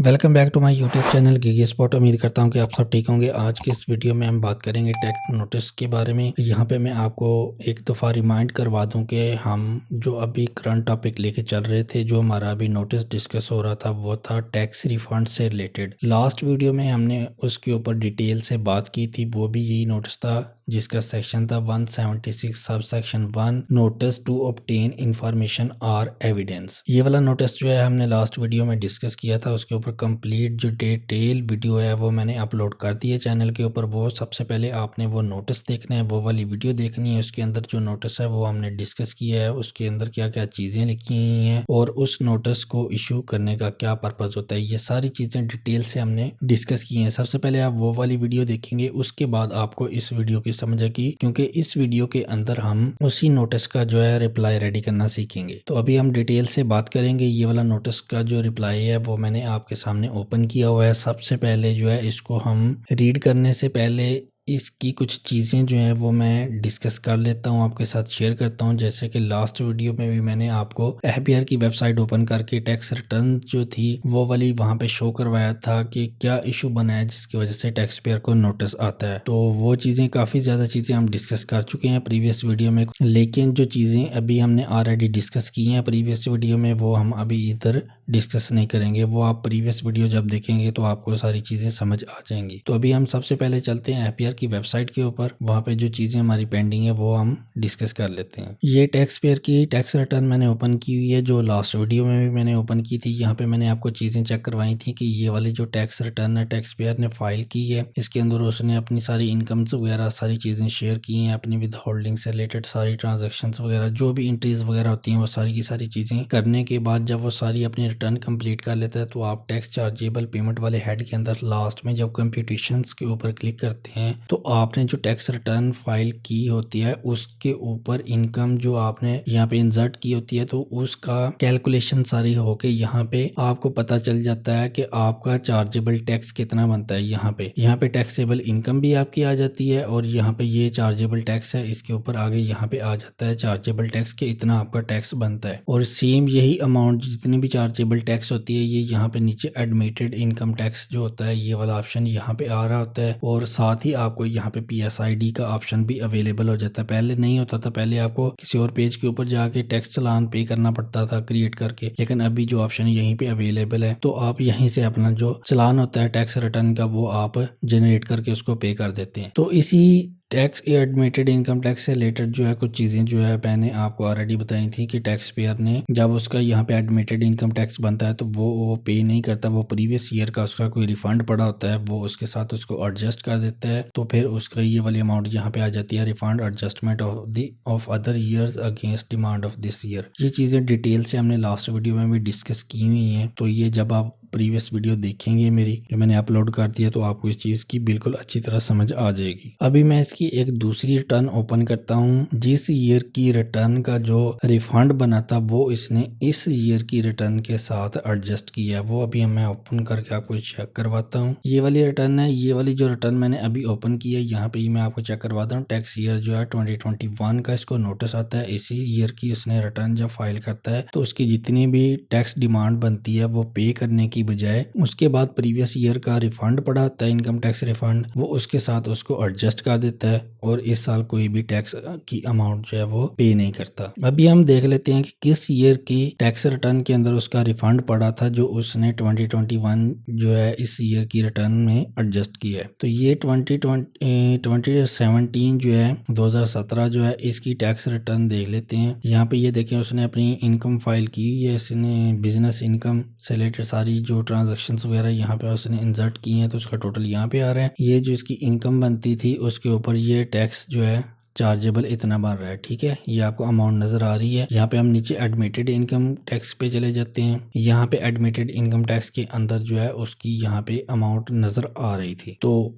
Welcome back to my YouTube channel Gigi spot. उम्मीद करता हूं कि आप सब ठीक होंगे। आज के इस वीडियो में हम बात करेंगे टैक्स नोटिस के बारे में। यहाँ पे मैं आपको एक दफ़ा रिमाइंड करवा दूं कि हम जो अभी करंट टॉपिक लेके चल रहे थे, जो हमारा अभी नोटिस डिस्कस हो रहा था, वो था टैक्स रिफंड से रिलेटेड। लास्ट वीडियो में हमने उसके ऊपर डिटेल से बात की थी। वो भी यही नोटिस था जिसका सेक्शन था 176 sub section 1 notice to obtain information और एविडेंस। ये वाला नोटिस जो है हमने लास्ट वीडियो में डिस्कस किया था। उसके ऊपर कंप्लीट जो डिटेल वीडियो है वो मैंने अपलोड कर दी है चैनल के ऊपर। वो सबसे पहले आपने वो नोटिस देखना है, वो वाली वीडियो देखनी है। उसके अंदर जो नोटिस है वो हमने डिस्कस किया है, उसके अंदर क्या क्या चीज़ें लिखी हुई हैं और उस नोटिस को इशू करने का क्या पर्पज़ होता है, ये सारी चीज़ें डिटेल से हमने डिस्कस की हैं। सबसे पहले आप वो वाली वीडियो देखेंगे, उसके बाद आपको इस वीडियो की समझ आएगी, क्योंकि इस वीडियो के अंदर हम उसी नोटिस का जो है रिप्लाई रेडी करना सीखेंगे। तो अभी हम डिटेल से बात करेंगे। ये वाला नोटिस का जो रिप्लाई है वो मैंने आपके सामने ओपन किया हुआ है। सबसे पहले जो है इसको हम रीड करने से पहले इसकी कुछ चीज़ें जो हैं वो मैं डिस्कस कर लेता हूँ, आपके साथ शेयर करता हूँ। जैसे कि लास्ट वीडियो में भी मैंने आपको एफबीआर की वेबसाइट ओपन करके टैक्स रिटर्न जो थी वो वाली वहाँ पे शो करवाया था कि क्या इशू बना है जिसकी वजह से टैक्स पेयर को नोटिस आता है। तो वो चीज़ें काफ़ी ज़्यादा चीज़ें हम डिस्कस कर चुके हैं प्रीवियस वीडियो में, लेकिन जो चीज़ें अभी हमने ऑलरेडी डिस्कस की हैं प्रीवियस वीडियो में वो हम अभी इधर डिस्कस नहीं करेंगे। वो आप प्रीवियस वीडियो जब देखेंगे तो आपको सारी चीज़ें समझ आ जाएंगी। तो अभी हम सबसे पहले चलते हैं एफबीआर की वेबसाइट के ऊपर। वहाँ पे जो चीज़ें हमारी पेंडिंग है वो हम डिस्कस कर लेते हैं। ये टैक्स पेयर की टैक्स रिटर्न मैंने ओपन की हुई है, जो लास्ट वीडियो में भी मैंने ओपन की थी। यहाँ पे मैंने आपको चीज़ें चेक करवाई थी कि ये वाली जो टैक्स रिटर्न है टैक्स पेयर ने फाइल की है, इसके अंदर उसने अपनी सारी इनकम्स वगैरह सारी चीज़ें शेयर की हैं, अपनी विद होल्डिंग से रिलेटेड सारी ट्रांजेक्शन वगैरह जो भी एंट्रीज वगैरह होती हैं वो सारी की सारी चीज़ें करने के बाद जब वो सारी अपनी रिटर्न कंप्लीट कर लेता है तो आप टैक्स चार्जेबल पेमेंट वाले हेड के अंदर लास्ट में जब कंप्यूटेशंस के ऊपर क्लिक करते हैं तो आपने जो टैक्स रिटर्न फाइल की होती है उसके ऊपर इनकम जो आपने यहाँ पे इंसर्ट की होती है तो उसका कैलकुलेशन सारी होके यहाँ पे आपको पता चल जाता है कि आपका चार्जेबल टैक्स कितना बनता है। यहाँ पे टैक्सेबल इनकम भी आपकी आ जाती है और यहाँ पे ये चार्जेबल टैक्स है, इसके ऊपर आगे यहाँ पे आ जाता है चार्जेबल टैक्स के इतना आपका टैक्स बनता है। और सेम यही अमाउंट जितनी भी चार्जेबल टैक्स होती है ये यहाँ पे नीचे एडमिटेड इनकम टैक्स जो होता है ये वाला ऑप्शन यहाँ पे आ रहा होता है। और साथ ही आपको यहाँ पे PSID का ऑप्शन भी अवेलेबल हो जाता है। पहले नहीं होता था, पहले आपको किसी और पेज के ऊपर जाके टैक्स चालान पे करना पड़ता था क्रिएट करके, लेकिन अभी जो ऑप्शन यहीं पे अवेलेबल है तो आप यहीं से अपना जो चालान होता है टैक्स रिटर्न का वो आप जनरेट करके उसको पे कर देते हैं। तो इसी टैक्स एडमिटेड इनकम टैक्स से रिलेटेड जो है कुछ चीज़ें जो है मैंने आपको ऑलरेडी बताई थी कि टैक्स पेयर ने जब उसका यहाँ पे एडमिटेड इनकम टैक्स बनता है तो वो पे नहीं करता, वो प्रीवियस ईयर का उसका कोई रिफंड पड़ा होता है वो उसके साथ उसको एडजस्ट कर देता है। तो फिर उसका ये वाली अमाउंट यहाँ पे आ जाती है refund adjustment of other years against demand of this year. ये चीज़ें डिटेल से हमने लास्ट वीडियो में भी डिस्कस की हुई हैं। तो ये जब आप प्रीवियस वीडियो देखेंगे मेरी जो मैंने अपलोड कर दिया तो आपको इस चीज़ की बिल्कुल अच्छी तरह समझ आ जाएगी। अभी मैं इसकी एक दूसरी रिटर्न ओपन करता हूँ। जिस ईयर की रिटर्न का जो रिफंड बना था वो इसने इस ईयर की रिटर्न के साथ एडजस्ट किया है, वो अभी मैं ओपन करके आपको चेक करवाता हूँ। ये वाली रिटर्न है, ये वाली जो रिटर्न मैंने अभी ओपन की है यहाँ पे मैं आपको चेक करवाता हूँ। टैक्स ईयर जो है 2021 का इसको नोटिस आता है। इसी ईयर की उसने रिटर्न जब फाइल करता है तो उसकी जितनी भी टैक्स डिमांड बनती है वो पे करने की बजाय उसके बाद प्रीवियस ईयर का रिफंड पड़ा होता है इनकम टैक्स रिफंड, वो उसके साथ उसको एडजस्ट कर देता है और इस साल कोई भी टैक्स की अमाउंट जो है वो पे नहीं करता। अभी हम देख लेते हैं कि किस ईयर की टैक्स रिटर्न के अंदर उसका रिफंड पड़ा था जो उसने 2021 जो है इस ईयर की रिटर्न में एडजस्ट किया है। तो ये 2017 जो है 2017 जो है इसकी टैक्स रिटर्न देख लेते हैं। यहाँ पे ये देखें उसने अपनी इनकम फाइल की है, इसने बिजनेस इनकम से रिलेटेड सारी जो ट्रांजैक्शंस वगैरह यहाँ पे उसने इंसर्ट की हैं तो उसका टोटल यहाँ पे आ रहा है। ये जो इसकी इनकम बनती थी उसके ऊपर ये टैक्स जो है चार्जेबल इतना बन रहा है, ठीक है। ये आपको अमाउंट नजर आ रही है। यहाँ पे हम नीचे एडमिटेड इनकम टैक्स पे चले जाते हैं। यहाँ पे एडमिटेड इनकम टैक्स के अंदर जो है उसकी यहाँ पे अमाउंट नजर आ रही थी। तो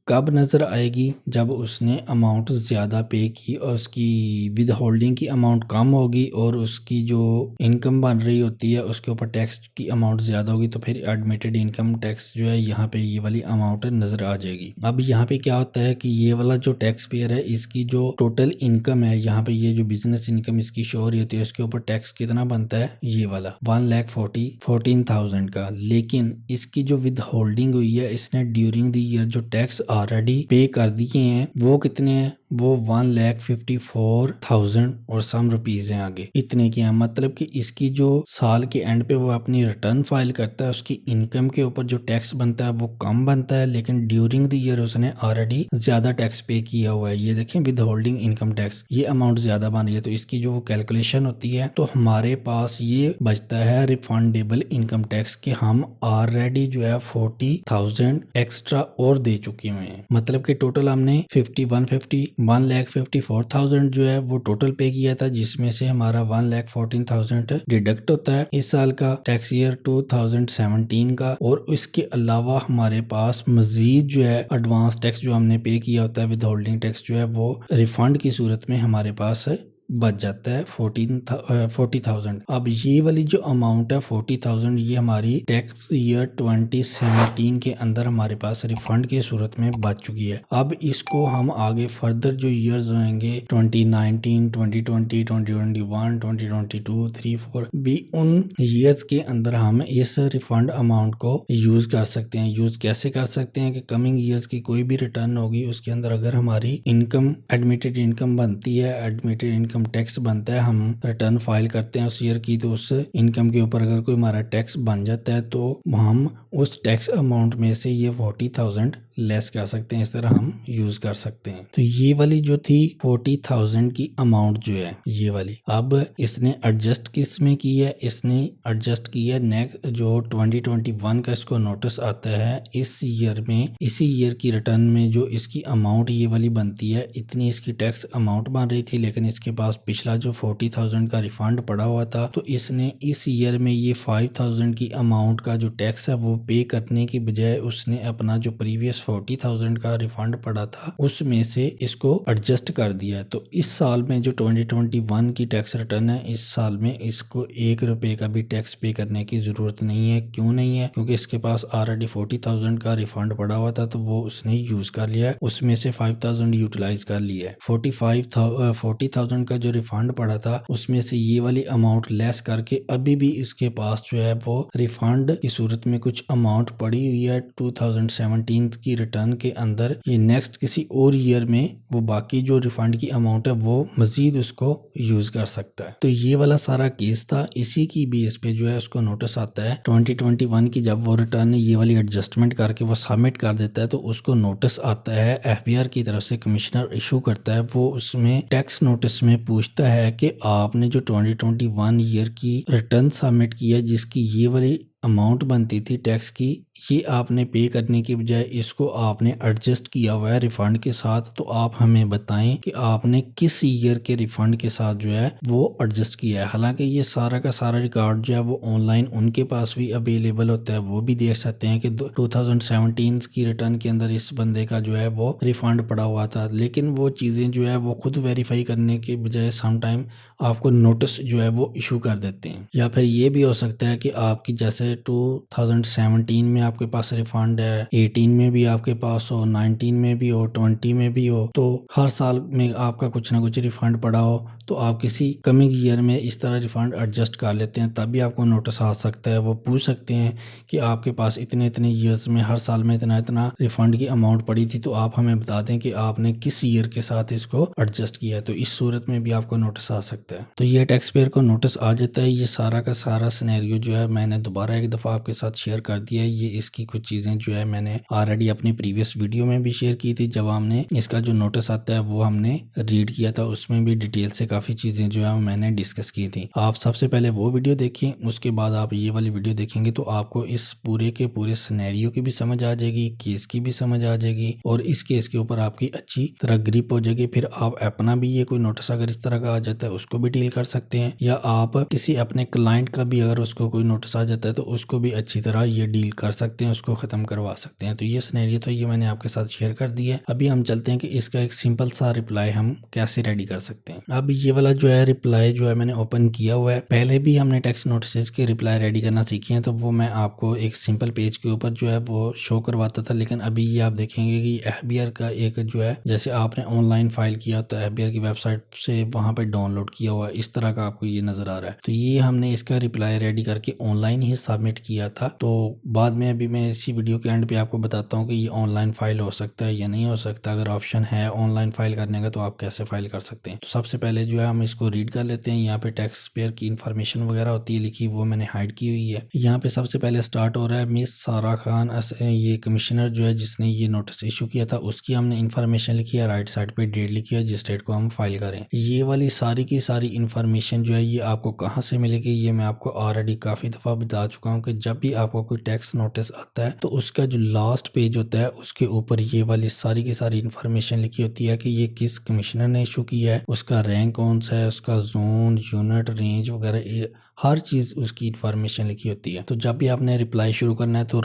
कब नज़र आएगी? जब उसने अमाउंट ज़्यादा पे की और उसकी विद होल्डिंग की अमाउंट कम होगी और उसकी जो इनकम बन रही होती है उसके ऊपर टैक्स की अमाउंट ज़्यादा होगी, तो फिर एडमिटेड इनकम टैक्स जो है यहाँ पे ये वाली अमाउंट नज़र आ जाएगी। अब यहाँ पे क्या होता है कि ये वाला जो टैक्स पेयर है इसकी जो टोटल इनकम है, यहाँ पे ये जो बिजनेस इनकम इसकी शो हो रही होती है, उसके ऊपर टैक्स कितना बनता है? ये वाला 1,14,000 का। लेकिन इसकी जो विद होल्डिंग हुई है, इसने ड्यूरिंग द ईयर जो टैक्स ऑलरेडी पे कर दिए हैं वो कितने हैं? वो 1,54,000 और सम रुपीज हैं आगे, इतने की हैं। मतलब कि इसकी जो साल के एंड पे वो अपनी रिटर्न फाइल करता है, उसकी इनकम के ऊपर जो टैक्स बनता है वो कम बनता है, लेकिन ड्यूरिंग द ईयर उसने ऑलरेडी ज्यादा टैक्स पे किया हुआ है। ये देखें विद होल्डिंग इनकम टैक्स, ये अमाउंट ज्यादा बन रही है, तो इसकी जो वो कैलकुलेशन होती है तो हमारे पास ये बचता है रिफंडेबल इनकम टैक्स के हम ऑलरेडी जो है 40,000 एक्स्ट्रा और दे चुके हुए हैं। मतलब कि टोटल हमने 1,54,000 जो है वो टोटल पे किया था, जिसमें से हमारा 1,14,000 डिडक्ट होता है इस साल का टैक्स ईयर 2017 का, और इसके अलावा हमारे पास मजीद जो है एडवांस टैक्स जो हमने पे किया होता है विद होल्डिंग टैक्स जो है वो रिफंड की सूरत में हमारे पास बच जाता है 40,000। अब ये वाली जो अमाउंट है 40,000 ये हमारी टैक्स ईयर 2017 के अंदर हमारे पास रिफंड की सूरत में बच चुकी है। अब इसको हम आगे फर्दर जो ईयर्स होंगे 2019, 2020, 2021, 2022, 3, 4 भी उन ईयर्स के अंदर हम इस रिफंड अमाउंट को यूज कर सकते हैं। यूज कैसे कर सकते हैं कि कमिंग ईयर्स की कोई भी रिटर्न होगी उसके अंदर अगर हमारी इनकम एडमिटेड इनकम बनती है, एडमिटेड इनकम टैक्स बनता है, हम रिटर्न फाइल करते हैं उस ईयर की, तो उस इनकम के ऊपर अगर कोई हमारा टैक्स बन जाता है तो हम उस टैक्स अमाउंट में से ये 40,000 लेस कर सकते हैं। इस तरह हम यूज कर सकते हैं। तो ये वाली जो थी 40,000 की अमाउंट जो है ये वाली, अब इसने एडजस्ट किस में की है? इसने एडजस्ट की है नेक्स्ट जो 2021 का इसको नोटिस आता है इस ईयर में, इसी ईयर की रिटर्न में जो इसकी अमाउंट ये वाली बनती है, इतनी इसकी टैक्स अमाउंट बन रही थी, लेकिन इसके पास पिछला जो 40,000 का रिफंड पड़ा हुआ था, तो इसने इस ईयर में ये 5,000 की अमाउंट का जो टैक्स है वो पे करने की बजाय उसने अपना जो प्रीवियस 40,000 का रिफंड पड़ा था उसमें से इसको एडजस्ट कर दिया। तो इस साल में जो 2021 की टैक्स रिटर्न है, इस साल में इसको 1 रुपए का भी टैक्स पे करने की जरूरत नहीं है। क्यों नहीं है? क्योंकि इसके पास ऑलरेडी 40,000 का रिफंड पड़ा हुआ था, तो वो उसने यूज कर लिया है, उसमें से 5,000 यूटिलाइज कर लिया है। 40,000 का जो रिफंड पड़ा था उसमें से ये वाली अमाउंट लेस करके अभी भी इसके पास जो है वो रिफंड की सूरत में कुछ अमाउंट पड़ी हुई है 2017 की रिटर्न के अंदर। ये नेक्स्ट किसी और ईयर में वो बाकी जो रिफंड की अमाउंट है वो मजीद उसको यूज कर सकता है। तो ये वाला सारा केस था, इसी की बेस पे जो है उसको नोटिस आता है 2021 की, जब वो रिटर्न ये वाली एडजस्टमेंट करके वो सबमिट कर देता है तो उसको नोटिस आता है एफबीआर की तरफ से, कमिश्नर इशू करता है, वो उसमें टैक्स नोटिस में पूछता है कि आपने जो 2021 ईयर की रिटर्न सबमिट की है जिसकी ये वाली अमाउंट बनती थी टैक्स की, ये आपने पे करने की बजाय इसको आपने एडजस्ट किया हुआ है रिफंड के साथ, तो आप हमें बताएं कि आपने किस ईयर के रिफंड के साथ जो है वो एडजस्ट किया है। हालांकि ये सारा का सारा रिकॉर्ड जो है वो ऑनलाइन उनके पास भी अवेलेबल होता है, वो भी देख सकते हैं कि 2017 की रिटर्न के अंदर इस बंदे का जो है वो रिफंड पड़ा हुआ था, लेकिन वो चीज़ें जो है वो खुद वेरीफाई करने के बजाय समटाइम आपको नोटिस जो है वो इशू कर देते हैं। या फिर ये भी हो सकता है कि आपकी जैसे 2017 में आपके पास रिफंड है, 18 में भी आपके पास हो, 19 में भी हो, 20 में भी हो, तो हर साल में आपका कुछ ना कुछ रिफंड पड़ा हो, तो आप किसी कमिंग ईयर में इस तरह रिफंड एडजस्ट कर लेते हैं, तभी आपको नोटिस आ सकता है। वो पूछ सकते हैं कि आपके पास इतने इतने ईयर्स में हर साल में इतना इतना रिफंड की अमाउंट पड़ी थी, तो आप हमें बता दें कि आपने किस ईयर के साथ इसको एडजस्ट किया है, तो इस सूरत में भी आपको नोटिस आ सकता है। तो ये टैक्स पेयर को नोटिस आ जाता है। ये सारा का सारा सिनेरियो जो है मैंने दोबारा एक दफ़ा आपके साथ शेयर कर दिया है। ये इसकी कुछ चीज़ें जो है मैंने ऑलरेडी अपनी प्रीवियस वीडियो में भी शेयर की थी, जब हमने इसका जो नोटिस आता है वो हमने रीड किया था, उसमें भी डिटेल से काफ़ी चीज़ें जो है मैंने डिस्कस की थी। आप सबसे पहले वो वीडियो देखिए, उसके बाद आप ये वाली वीडियो देखेंगे तो आपको इस पूरे के पूरे सिनेरियो की भी समझ आ जाएगी, केस की भी समझ आ जाएगी और इस केस के ऊपर आपकी अच्छी तरह ग्रिप हो जाएगी। फिर आप अपना भी ये कोई नोटिस अगर इस तरह का आ जाता है उसको भी डील कर सकते हैं, या आप किसी अपने क्लाइंट का भी अगर उसको कोई नोटिस आ जाता है तो उसको भी अच्छी तरह ये डील कर सकते हैं, उसको ख़त्म करवा सकते हैं। तो ये सिनेरियो तो ये मैंने आपके साथ शेयर कर दिया है। अभी हम चलते हैं कि इसका एक सिंपल सा रिप्लाई हम कैसे रेडी कर सकते हैं। अब ये वाला जो है रिप्लाई जो है मैंने ओपन किया हुआ है। पहले भी हमने टेक्स्ट नोटिस के रिप्लाई रेडी करना सीखे हैं, तो वो मैं आपको एक सिंपल पेज के ऊपर जो है वो शो करवाता था। लेकिन अभी ये आप देखेंगे कि एफबीआर का एक जो है, जैसे आपने ऑनलाइन फाइल किया तो एफबीआर की वेबसाइट से वहां पे डाउनलोड किया हुआ इस तरह का आपको ये नजर आ रहा है। तो ये हमने इसका रिप्लाई रेडी करके ऑनलाइन ही सबमिट किया था। तो बाद में अभी मैं इसी वीडियो के एंड पे आपको बताता हूँ कि ये ऑनलाइन फाइल हो सकता है या नहीं हो सकता। अगर ऑप्शन है ऑनलाइन फाइल करने का तो आप कैसे फाइल कर सकते हैं। तो सबसे पहले जो है हम इसको रीड कर लेते हैं। यहाँ पे टैक्स पेयर की इन्फॉर्मेशन वगैरह होती है लिखी, वो मैंने हाइड की हुई है। यहाँ पे सबसे पहले स्टार्ट हो रहा है मिस सारा खान, ये कमिश्नर जो है जिसने ये नोटिस इशू किया था उसकी हमने इन्फॉर्मेशन लिखी है। राइट साइड पे डेट लिखी है जिस डेट को हम फाइल करें। ये वाली सारी की सारी इन्फॉर्मेशन जो है ये आपको कहाँ से मिलेगी, ये मैं आपको ऑलरेडी काफ़ी दफ़ा बता चुका हूँ कि जब भी आपको कोई टैक्स नोटिस आता है तो उसका जो लास्ट पेज होता है उसके ऊपर ये वाली सारी की सारी इन्फॉर्मेशन लिखी होती है कि ये किस कमिश्नर ने इशू किया है, उसका रैंक कौन सा है, उसका जोन, यूनिट, रेंज वगैरह हर चीज़ उसकी इन्फॉर्मेशन लिखी होती है। तो जब भी आपने रिप्लाई शुरू करना है तो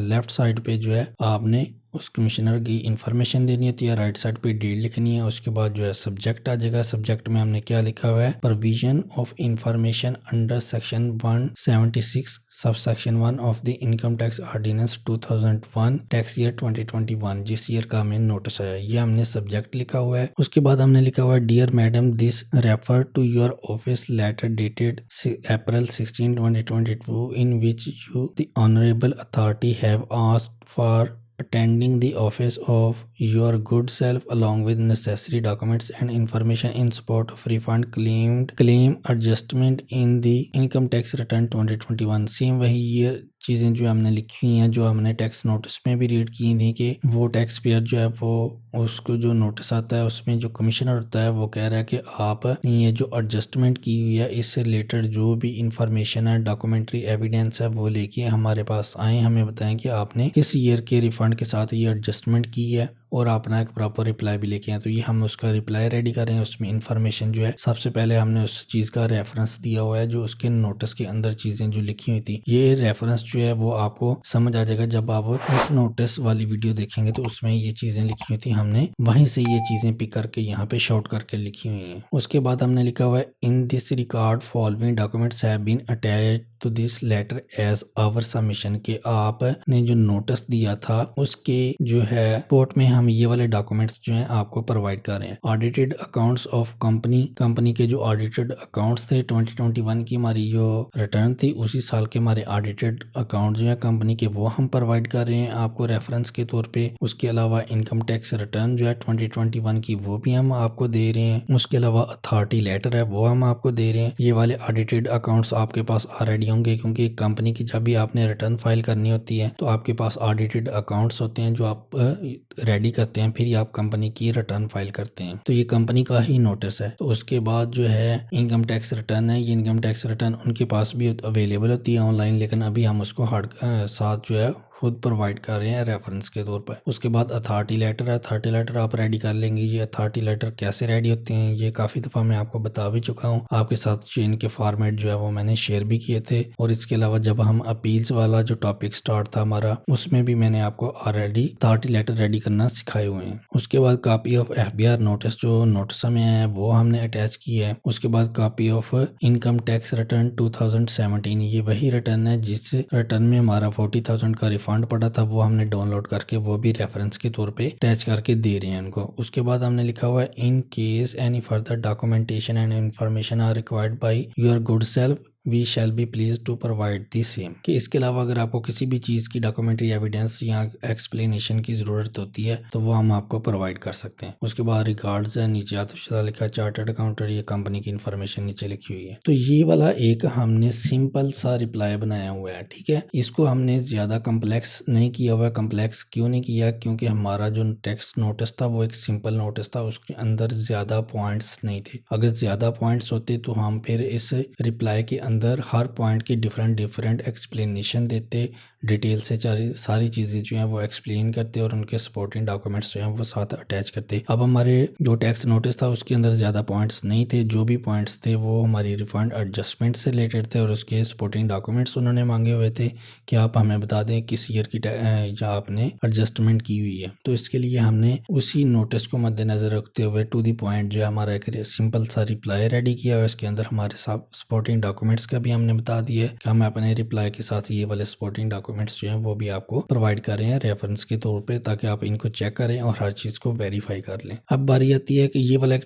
लेफ्ट साइड पे जो है आपने उस कमिश्नर की इन्फॉर्मेशन देनी होती है, राइट साइड पे डेट लिखनी है। उसके बाद जो है सब्जेक्ट आ जाएगा। सब्जेक्ट में हमने क्या लिखा हुआ है, provision of information under section 176 sub section 1 of the income tax ordinance 2001 tax year 2021, जिस ईयर का हमें नोटिस आया, ये हमने सब्जेक्ट लिखा हुआ है। उसके बाद हमने लिखा हुआ है dear madam, this refer to your office letter dated April 16 2022 in which you the honorable authority have asked for attending the office of your good self along with necessary documents and information in support of refund claim adjustment in the income tax return 2021। Same वही ये चीज़ें जो हमने लिखी हुई हैं जो हमने टैक्स नोटिस में भी रीड की थी कि वो टैक्स पेयर जो है वो उसको जो नोटिस आता है उसमें जो कमिश्नर होता है वो कह रहा है कि आप ये जो एडजस्टमेंट की हुई है इससे रिलेटेड जो भी इंफॉर्मेशन है, डॉक्यूमेंट्री एविडेंस है, वो लेके हमारे पास आए, हमें बताएं कि आपने किस ईयर के रिफंड के साथ ये एडजस्टमेंट की है और अपना एक प्रॉपर रिप्लाई भी लेके आए। तो ये हम उसका रिप्लाई रेडी कर रहे हैं। उसमें इंफॉर्मेशन जो है सबसे पहले हमने उस चीज़ का रेफरेंस दिया हुआ है जो उसके नोटिस के अंदर चीज़ें जो लिखी हुई थी। ये रेफरेंस जो है वो आपको समझ आ जाएगा जब आप इस नोटिस वाली वीडियो देखेंगे तो उसमें ये चीज़ें लिखी हुई थी, हमने वहीं से ये चीज़ें पिक करके यहाँ पे शॉर्ट करके लिखी हुई हैं। उसके बाद हमने लिखा हुआ है in this record following documents have been attached to this letter as our submission, के आपने जो नोटिस दिया था उसके जो है रिपोर्ट में हम ये वाले डॉक्यूमेंट्स जो हैं आपको प्रोवाइड कर रहे हैं। ऑडिटेड अकाउंट्स ऑफ कंपनी के जो ऑडिटेड अकाउंट्स थे 2021 की हमारी जो रिटर्न थी उसी साल के हमारे ऑडिटेड अकाउंट जो है कंपनी के वो हम प्रोवाइड कर रहे हैं आपको रेफरेंस के तौर पे। उसके अलावा इनकम टैक्स रिटर्न जो है 2021 की वो भी हम आपको दे रहे हैं। उसके अलावा अथॉरिटी लेटर है वो हम आपको दे रहे हैं। ये वाले ऑडिटेड अकाउंट्स आपके पास ऑलरेडी होंगे क्योंकि कंपनी की जब भी आपने रिटर्न फाइल करनी होती है तो आपके पास ऑडिटेड अकाउंट्स होते हैं जो आप रेडी करते हैं, फिर आप कंपनी की रिटर्न फाइल करते हैं। तो ये कंपनी का ही नोटिस है। तो उसके बाद जो है इनकम टैक्स रिटर्न है, ये इनकम टैक्स रिटर्न उनके पास भी अवेलेबल होती है ऑनलाइन, लेकिन अभी हम उसको हार्ड साथ जो है खुद प्रोवाइड कर रहे हैं रेफरेंस के तौर पर। उसके बाद अथॉरिटी लेटर है, अथॉरिटी लेटर आप रेडी कर लेंगे। ये अथॉरिटी लेटर कैसे रेडी होते हैं ये काफ़ी दफ़ा मैं आपको बता भी चुका हूँ, आपके साथ चेन के फॉर्मेट जो है वो मैंने शेयर भी किए थे। और इसके अलावा जब हम अपील्स वाला जो टॉपिक स्टार्ट था हमारा उसमें भी मैंने आपको ऑलरेडी अथॉरिटी लेटर रेडी करना सिखाए हुए हैं। उसके बाद कॉपी ऑफ एफबीआर नोटिस जो नोटिस में है वो हमने अटैच की है। उसके बाद copy of income tax return 2017, ये वही रिटर्न है जिस रिटर्न में हमारा 40,000 का रिफंड पड़ा था, वो हमने डाउनलोड करके वो भी रेफरेंस के तौर पे अटैच करके दे रहे हैं उनको। उसके बाद हमने लिखा हुआ है in case any further documentation and information are required by your good self we shall be please to provide the same. कि इसके अलावा अगर आपको किसी भी चीज़ की डॉक्यूमेंट्री एविडेंस या एक्सप्लेनेशन की ज़रूरत होती है तो वो हम आपको प्रोवाइड कर सकते हैं। उसके बाद रिकॉर्ड्स है, नीचे आतिशदा लिखा, चार्टर्ड अकाउंटेंट, ये कंपनी की इन्फॉर्मेशन नीचे लिखी हुई है। तो ये वाला एक हमने सिंपल सा रिप्लाई बनाया हुआ है, ठीक है। इसको हमने ज़्यादा कम्प्लेक्स नहीं किया हुआ है। कम्प्लेक्स क्यों नहीं किया? क्योंकि हमारा जो टेक्स्ट नोटिस था वो एक सिंपल नोटिस था, उसके अंदर ज़्यादा पॉइंट्स नहीं थे। अगर ज़्यादा पॉइंट्स होते तो हम फिर इस रिप्लाई के अंदर हर पॉइंट की डिफरेंट एक्सप्लेनेशन देते, डिटेल से सारी चीज़ें जो हैं वो एक्सप्लेन करते और उनके सपोर्टिंग डॉक्यूमेंट्स जो हैं वो साथ अटैच करते। अब हमारे जो टेक्स्ट नोटिस था उसके अंदर ज़्यादा पॉइंट्स नहीं थे, जो भी पॉइंट्स थे वो हमारी रिफंड एडजस्टमेंट से रिलेटेड थे और उसके सपोर्टिंग डॉक्यूमेंट्स उन्होंने मांगे हुए थे कि आप हमें बता दें किस ईयर की या आपने एडजस्टमेंट की हुई है। तो इसके लिए हमने उसी नोटिस को मद्देनजर रखते हुए टू द पॉइंट जो हमारा एक सिंपल सा रिप्लाई रेडी किया है। इसके अंदर हमारे साथ सपोर्टिंग डॉक्यूमेंट्स का भी हमने बता दिया है कि हम अपने रिप्लाई के साथ ये वाले सपोर्टिंग डॉक्यूमेंट्स जो हैं वो भी आपको प्रोवाइड कर रहे हैं रेफरेंस के तौर पे, ताकि आप इनको चेक करें और हर चीज़ को वेरीफाई कर लें। अब बारी आती है कि ये वाला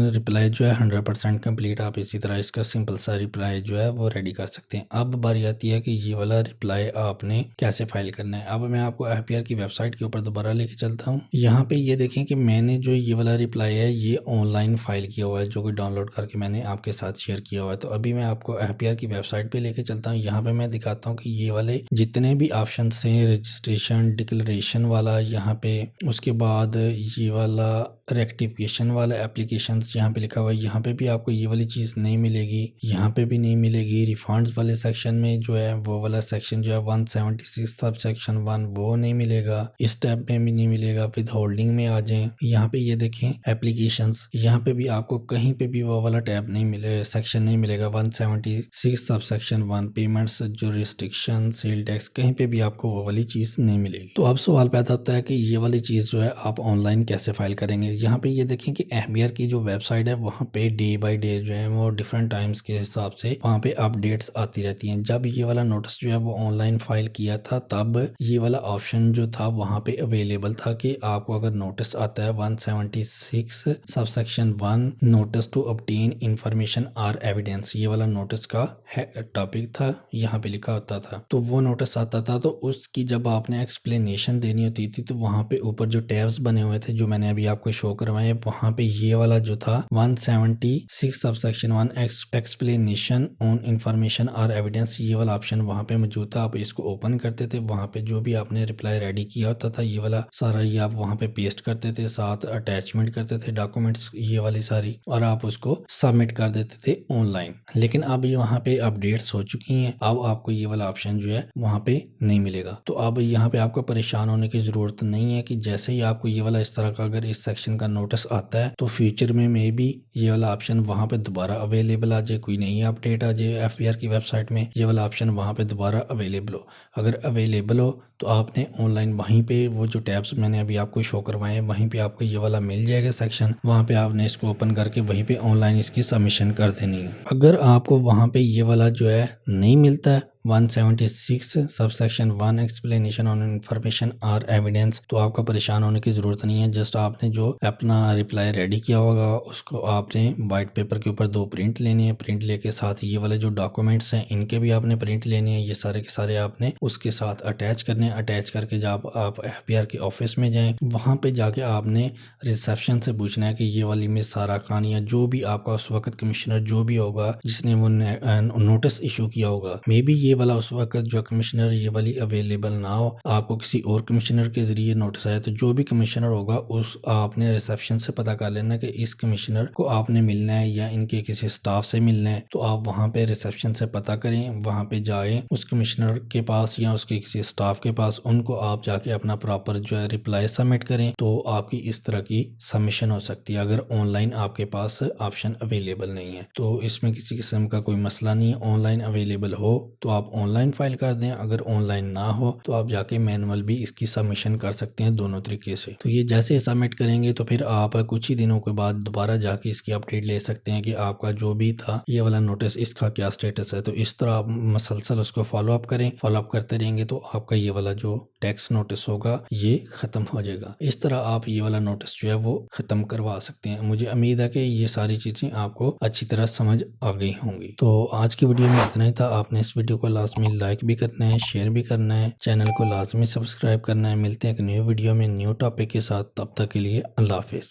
रिप्लाई जो है 100% कंप्लीट, आप इसी तरह इसका सिंपल सा रिप्लाई जो है वो रेडी कर सकते हैं। अब बारी आती है कि ये वाला रिप्लाई आपने कैसे फाइल करना है। अब मैं आपको एफपीआर की वेबसाइट के ऊपर दोबारा लेके चलता हूँ। यहाँ पे ये देखें कि मैंने जो ये वाला रिप्लाई है ये ऑनलाइन फाइल किया हुआ है, जो कि डाउनलोड करके मैंने आपके साथ शेयर किया हुआ है। तो अभी मैं आपको एफपीआर की वेबसाइट पे लेके चलता हूँ। यहाँ पे मैं दिखाता हूँ कि ये वाले जितने भी ऑप्शन हैं, रजिस्ट्रेशन, डिक्लेरेशन वाला, यहाँ पे उसके बाद ये वाला रेक्टिफिकेशन वाला एप्लीकेशंस यहाँ पे लिखा हुआ है, यहाँ पे भी आपको ये वाली चीज़ नहीं मिलेगी, यहाँ पे भी नहीं मिलेगी। रिफंड्स वाले सेक्शन में जो है वो वाला सेक्शन जो है 176 सब सेक्शन 1 वो नहीं मिलेगा, इस टैब में भी नहीं मिलेगा। विद होल्डिंग में आ जाएं, यहाँ पे ये देखें एप्लीकेशंस, यहाँ पे भी आपको कहीं पे भी वो वाला टैब नहीं मिले, सेक्शन नहीं मिलेगा। 176 सब सेक्शन 1 पेमेंट्स जो रिस्ट्रिक्शन सेल टैक्स, कहीं पे भी आपको वो वाली चीज़ नहीं मिलेगी। तो अब सवाल पैदा होता है कि ये वाली चीज़ जो है आप ऑनलाइन कैसे फाइल करेंगे। यहाँ पे ये देखें कि एफबीआर की जो वेबसाइट है वहाँ पे डे बाय डे जो है वो डिफरेंट टाइम्स के हिसाब से वहाँ पे अपडेट्स आती रहती हैं। जब ये वाला नोटिस जो है वो ऑनलाइन फाइल किया था तब ये वाला ऑप्शन जो था वहाँ पे अवेलेबल था कि आपको अगर नोटिस आता है 176 sub section 1 notice to obtain information or evidence, ये वाला नोटिस का टॉपिक था, यहाँ पे लिखा होता था। तो वो नोटिस आता था तो उसकी जब आपने एक्सप्लेनेशन देनी होती थी तो वहाँ पे ऊपर जो टैब्स बने हुए थे जो मैंने अभी आपको शो करवाए, वहाँ पे ये वाला जो था 176 sub section 1 explanation on information or evidence, ये वाला ऑप्शन वहाँ पे मौजूद था। आप इसको ओपन करते थे, वहाँ पे जो भी आपने रिप्लाई रेडी किया होता था ये वाला सारा ये आप वहाँ पे पेस्ट करते थे, साथ अटैचमेंट करते थे डॉक्यूमेंट्स ये वाली सारी, और आप उसको सबमिट कर देते थे ऑनलाइन। लेकिन अब वहाँ पे अपडेट्स हो चुकी हैं, अब आपको ये वाला ऑप्शन जो है वहाँ पे नहीं मिलेगा। तो अब यहाँ पे आपको परेशान होने की ज़रूरत नहीं है कि जैसे ही आपको ये वाला इस तरह का अगर इस सेक्शन का नोटिस आता है तो फ्यूचर में मे बी ये वाला ऑप्शन वहाँ पे दोबारा अवेलेबल आ जाए, कोई नई अपडेट आ जाए एफबीआर की वेबसाइट में, ये वाला ऑप्शन वहाँ पे दोबारा अवेलेबल हो। अगर अवेलेबल हो तो आपने ऑनलाइन वहीं पे वो जो टैब्स मैंने अभी आपको शो करवाए हैं वहीं पे आपको ये वाला मिल जाएगा सेक्शन, वहाँ पे आपने इसको ओपन करके वहीं पे ऑनलाइन इसकी सबमिशन कर देनी है। अगर आपको वहाँ पे ये वाला जो है नहीं मिलता है 176 sub section 1 explanation on information or evidence, तो आपका परेशान होने की ज़रूरत नहीं है। जस्ट आपने जो अपना रिप्लाई रेडी किया होगा उसको आपने वाइट पेपर के ऊपर 2 प्रिंट लेने हैं, प्रिंट लेके साथ ये वाले जो डॉक्यूमेंट्स हैं इनके भी आपने प्रिंट लेने हैं, ये सारे के सारे आपने उसके साथ अटैच करने हैं। अटैच करके जब आप एफबीआर के ऑफिस में जाएँ वहाँ पर जाके आपने रिसेप्शन से पूछना है कि ये वाली मिस सारा खान या जो भी आपका उस वक्त कमिश्नर जो भी होगा जिसने वो नोटिस इशू किया होगा, मे बी ये वाला उस वक्त जो कमिश्नर ये वाली अवेलेबल ना हो, आपको किसी और कमिश्नर के जरिए नोटिस आया, तो जो भी कमिश्नर होगा उस आपने रिसेप्शन से पता कर लेना कि इस कमिश्नर को आपने मिलना है या इनके किसी स्टाफ से मिलना है। तो आप वहाँ पे रिसेप्शन से पता करें, वहाँ पे जाएं उस कमिश्नर के पास या उसके किसी स्टाफ के पास, उनको आप जाके अपना प्रॉपर जो है रिप्लाई सबमिट करें तो आपकी इस तरह की सबमिशन हो सकती है। अगर ऑनलाइन आपके पास ऑप्शन अवेलेबल नहीं है तो इसमें किसी किस्म का कोई मसला नहीं है। ऑनलाइन अवेलेबल हो तो आप आप ऑनलाइन फाइल कर दें, अगर ऑनलाइन ना हो तो आप जाके मैनुअल भी इसकी सबमिशन कर सकते हैं दोनों तरीके से। तो ये जैसे सबमिट करेंगे तो फिर आप कुछ ही दिनों के बाद दोबारा जाके इसकी अपडेट ले सकते हैं कि आपका जो भी था ये वाला नोटिस इसका क्या स्टेटस है। तो इस तरह आप मसलसल उसको फॉलोअप करें, फॉलोअप करते रहेंगे तो आपका ये वाला जो टैक्स नोटिस होगा ये ख़त्म हो जाएगा। इस तरह आप ये वाला नोटिस जो है वो ख़त्म करवा सकते हैं। मुझे उम्मीद है कि ये सारी चीज़ें आपको अच्छी तरह समझ आ गई होंगी। तो आज की वीडियो में इतना ही था। आपने इस वीडियो को लाजमी लाइक भी करना है, शेयर भी करना है, चैनल को लाजमी सब्सक्राइब करना है। मिलते हैं एक न्यू वीडियो में न्यू टॉपिक के साथ, तब तक के लिए अल्लाह हाफिज़।